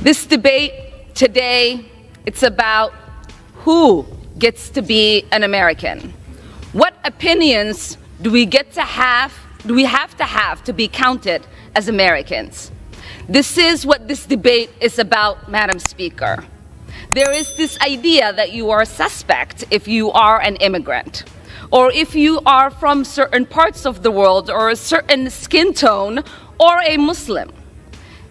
This debate today, it's about who gets to be an American. What opinions do we have to be counted as Americans? This is what this debate is about, Madam Speaker. There is this idea that you are a suspect if you are an immigrant, or if you are from certain parts of the world, or a certain skin tone, or a Muslim.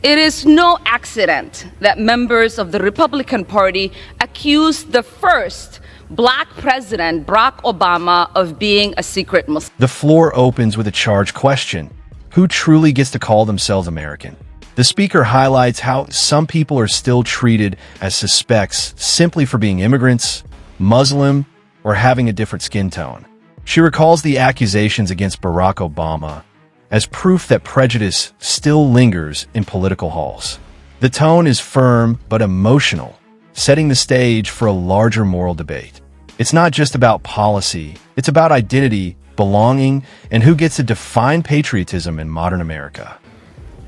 It is no accident that members of the Republican Party accused the first Black president, Barack Obama, of being a secret Muslim. The floor opens with a charged question: who truly gets to call themselves American? The speaker highlights how some people are still treated as suspects simply for being immigrants, Muslim, or having a different skin tone. She recalls the accusations against Barack Obama as proof that prejudice still lingers in political halls. The tone is firm but emotional, setting the stage for a larger moral debate. It's not just about policy, it's about identity, belonging, and who gets to define patriotism in modern America.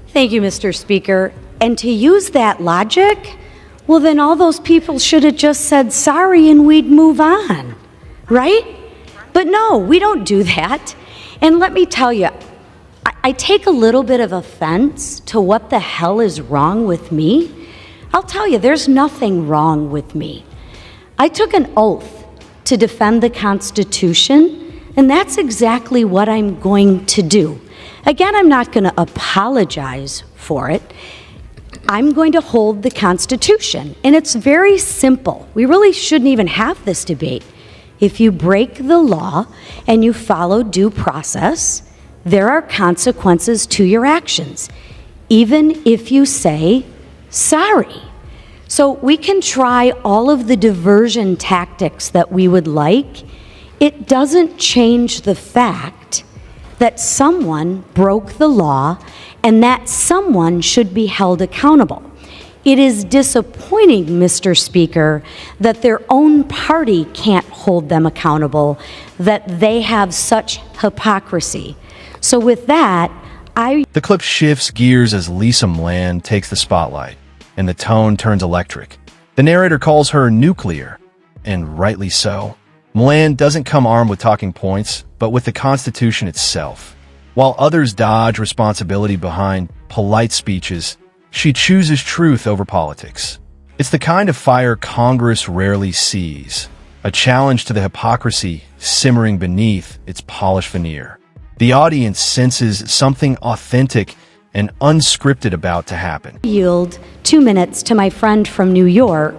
Thank you, Mr. Speaker. And to use that logic, well, then all those people should have just said sorry and we'd move on, right? But no, we don't do that. And let me tell you, I take a little bit of offense to what the hell is wrong with me. I'll tell you, there's nothing wrong with me. I took an oath to defend the Constitution, and that's exactly what I'm going to do. Again, I'm not going to apologize for it. I'm going to hold the Constitution, and it's very simple. We really shouldn't even have this debate. If you break the law and you follow due process, there are consequences to your actions, even if you say sorry. So we can try all of the diversion tactics that we would like. It doesn't change the fact that someone broke the law and that someone should be held accountable. It is disappointing, Mr. Speaker, that their own party can't hold them accountable, that they have such hypocrisy. So with that, The clip shifts gears as Lisa McClain takes the spotlight, and the tone turns electric. The narrator calls her nuclear, and rightly so. McClain doesn't come armed with talking points, but with the Constitution itself. While others dodge responsibility behind polite speeches, she chooses truth over politics. It's the kind of fire Congress rarely sees, a challenge to the hypocrisy simmering beneath its polished veneer. The audience senses something authentic and unscripted about to happen. Yield 2 minutes to my friend from New York,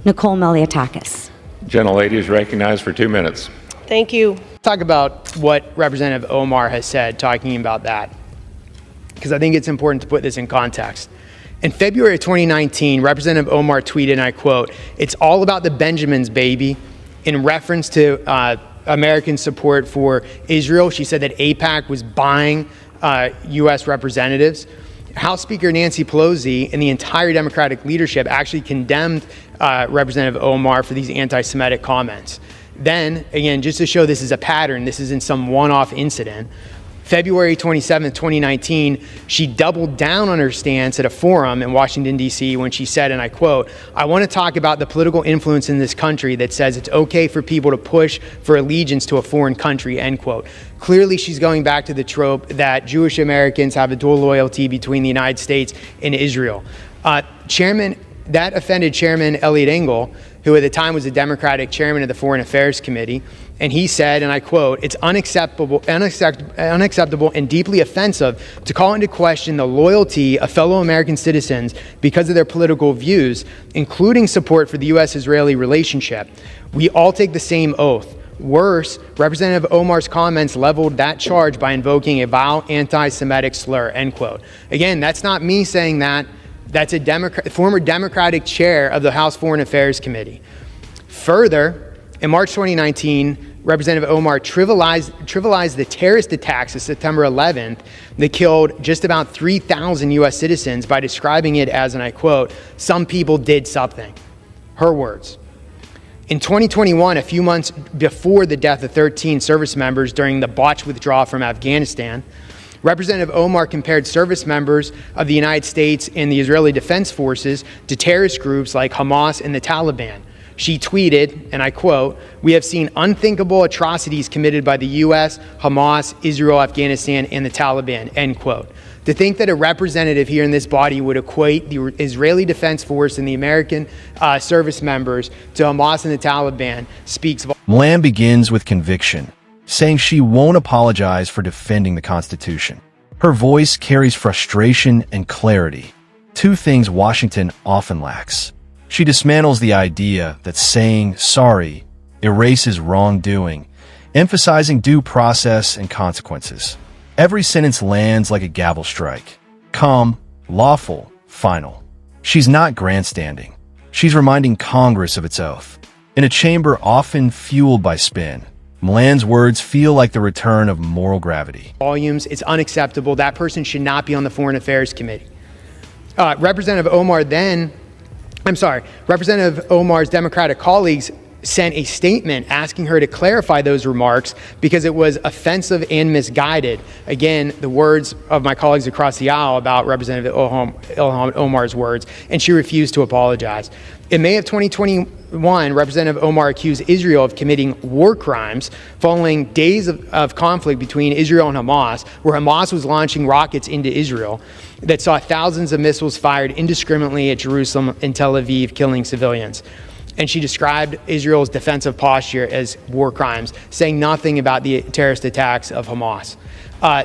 Nicole Meliatakis. Gentlelady is recognized for 2 minutes. Thank you. Talk about what Representative Omar has said, talking about that, because I think it's important to put this in context. In February of 2019, Representative Omar tweeted, and I quote, "It's all about the Benjamins, baby," in reference to American support for Israel. She said that AIPAC was buying U.S. representatives. House Speaker Nancy Pelosi and the entire Democratic leadership actually condemned Representative Omar for these anti-Semitic comments. Then, again, just to show this is a pattern, this isn't some one-off incident, February 27, 2019, she doubled down on her stance at a forum in Washington, D.C. when she said, and I quote, "I want to talk about the political influence in this country that says it's okay for people to push for allegiance to a foreign country," end quote. Clearly, she's going back to the trope that Jewish Americans have a dual loyalty between the United States and Israel. That offended Chairman Eliot Engel, who at the time was the Democratic chairman of the Foreign Affairs Committee, and he said, and I quote, "It's unacceptable and deeply offensive to call into question the loyalty of fellow American citizens because of their political views, including support for the U.S.-Israeli relationship. We all take the same oath. Worse, Representative Omar's comments leveled that charge by invoking a vile anti-Semitic slur," end quote. Again, that's not me saying that. That's a former Democratic chair of the House Foreign Affairs Committee. Further, in March 2019, Representative Omar trivialized the terrorist attacks of September 11th that killed just about 3,000 U.S. citizens by describing it as, and I quote, "some people did something." Her words. In 2021, a few months before the death of 13 service members during the botched withdrawal from Afghanistan, Representative Omar compared service members of the United States and the Israeli Defense Forces to terrorist groups like Hamas and the Taliban. She tweeted, and I quote, "We have seen unthinkable atrocities committed by the U.S., Hamas, Israel, Afghanistan, and the Taliban," end quote. To think that a representative here in this body would equate the Israeli Defense Force and the American service members to Hamas and the Taliban speaks. McClain begins with conviction, saying she won't apologize for defending the Constitution. Her voice carries frustration and clarity, two things Washington often lacks. She dismantles the idea that saying sorry erases wrongdoing, emphasizing due process and consequences. Every sentence lands like a gavel strike. Calm, lawful, final. She's not grandstanding. She's reminding Congress of its oath. In a chamber often fueled by spin, McClain's words feel like the return of moral gravity. Volumes, it's unacceptable. That person should not be on the Foreign Affairs Committee. Representative Omar's Democratic colleagues sent a statement asking her to clarify those remarks because it was offensive and misguided. Again, the words of my colleagues across the aisle about Representative Ilhan Omar's words, and she refused to apologize. In May of 2021, Representative Omar accused Israel of committing war crimes following days of conflict between Israel and Hamas, where Hamas was launching rockets into Israel that saw thousands of missiles fired indiscriminately at Jerusalem and Tel Aviv, killing civilians. And she described Israel's defensive posture as war crimes, saying nothing about the terrorist attacks of Hamas.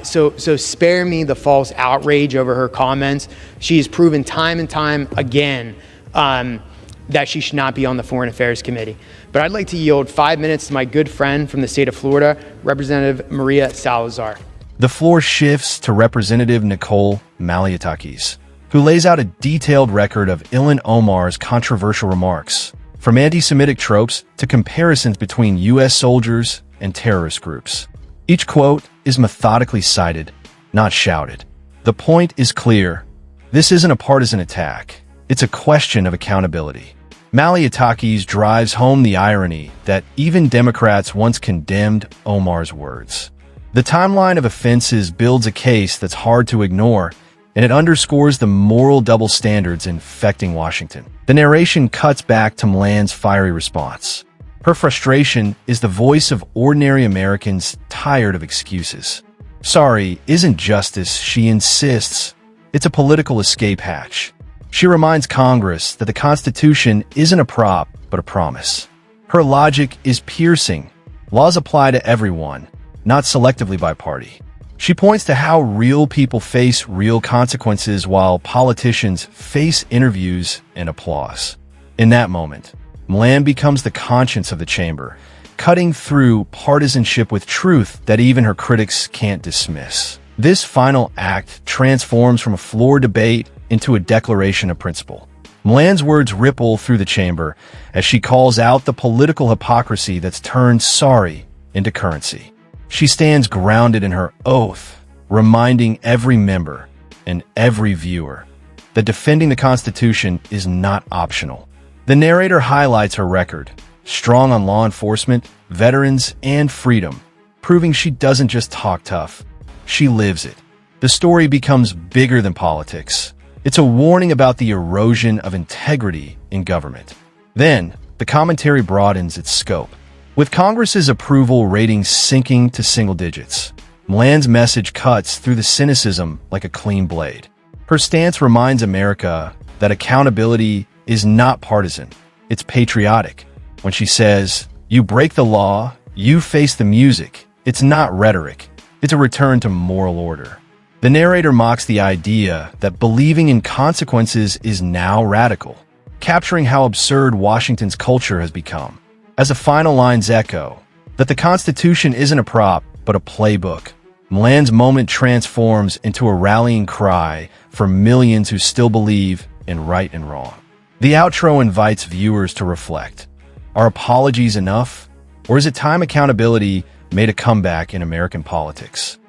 So spare me the false outrage over her comments. She has proven time and time again that she should not be on the Foreign Affairs Committee. But I'd like to yield 5 minutes to my good friend from the state of Florida, Representative Maria Salazar. The floor shifts to Representative Nicole Malliotakis, who lays out a detailed record of Ilhan Omar's controversial remarks, from anti-Semitic tropes to comparisons between U.S. soldiers and terrorist groups. Each quote is methodically cited, not shouted. The point is clear. This isn't a partisan attack. It's a question of accountability. Malliotakis drives home the irony that even Democrats once condemned Omar's words. The timeline of offenses builds a case that's hard to ignore, and it underscores the moral double standards infecting Washington. The narration cuts back to McClain's fiery response. Her frustration is the voice of ordinary Americans tired of excuses. Sorry isn't justice, she insists. It's a political escape hatch. She reminds Congress that the Constitution isn't a prop, but a promise. Her logic is piercing. Laws apply to everyone, not selectively by party. She points to how real people face real consequences while politicians face interviews and applause. In that moment, McClain becomes the conscience of the chamber, cutting through partisanship with truth that even her critics can't dismiss. This final act transforms from a floor debate into a declaration of principle. McClain's words ripple through the chamber as she calls out the political hypocrisy that's turned sorry into currency. She stands grounded in her oath, reminding every member and every viewer that defending the Constitution is not optional. The narrator highlights her record, strong on law enforcement, veterans, and freedom, proving she doesn't just talk tough, she lives it. The story becomes bigger than politics. It's a warning about the erosion of integrity in government. Then, the commentary broadens its scope. With Congress's approval ratings sinking to single digits, McClain's message cuts through the cynicism like a clean blade. Her stance reminds America that accountability is not partisan, it's patriotic. When she says, "You break the law, you face the music," it's not rhetoric, it's a return to moral order. The narrator mocks the idea that believing in consequences is now radical, capturing how absurd Washington's culture has become. As the final lines echo, that the Constitution isn't a prop, but a playbook, McClain's moment transforms into a rallying cry for millions who still believe in right and wrong. The outro invites viewers to reflect. Are apologies enough? Or is it time accountability made a comeback in American politics?